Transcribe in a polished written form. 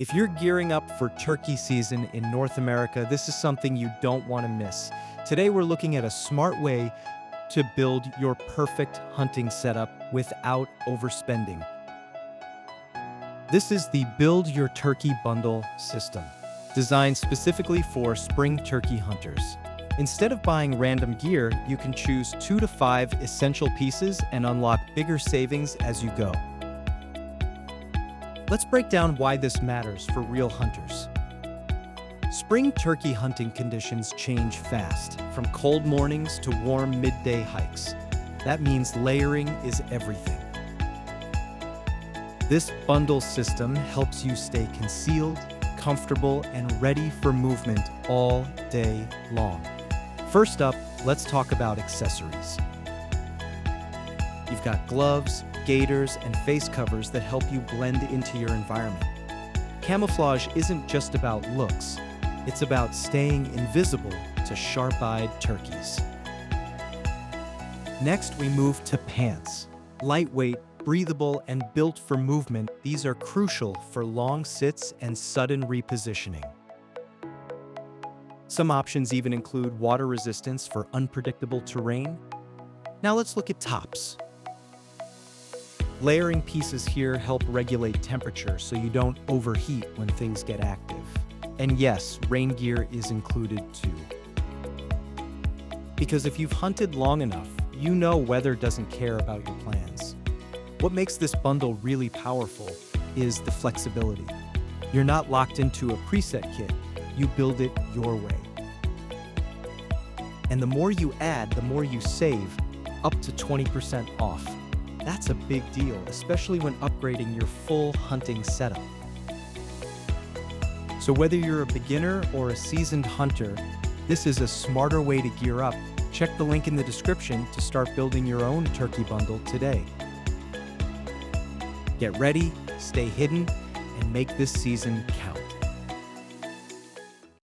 If you're gearing up for turkey season in North America, this is something you don't want to miss. Today we're looking at a smart way to build your perfect hunting setup without overspending. This is the Build Your Turkey Bundle system, designed specifically for spring turkey hunters. Instead of buying random gear, you can choose 2 to 5 essential pieces and unlock bigger savings as you go. Let's break down why this matters for real hunters. Spring turkey hunting conditions change fast, from cold mornings to warm midday hikes. That means layering is everything. This bundle system helps you stay concealed, comfortable, and ready for movement all day long. First up, let's talk about accessories. You've got gloves, gaiters, and face covers that help you blend into your environment. Camouflage isn't just about looks, it's about staying invisible to sharp-eyed turkeys. Next, we move to pants. Lightweight, breathable, and built for movement, these are crucial for long sits and sudden repositioning. Some options even include water resistance for unpredictable terrain. Now let's look at tops. Layering pieces here help regulate temperature so you don't overheat when things get active. And yes, rain gear is included too. Because if you've hunted long enough, you know weather doesn't care about your plans. What makes this bundle really powerful is the flexibility. You're not locked into a preset kit, you build it your way. And the more you add, the more you save, up to 20% off. That's a big deal, especially when upgrading your full hunting setup. So whether you're a beginner or a seasoned hunter, this is a smarter way to gear up. Check the link in the description to start building your own turkey bundle today. Get ready, stay hidden, and make this season count.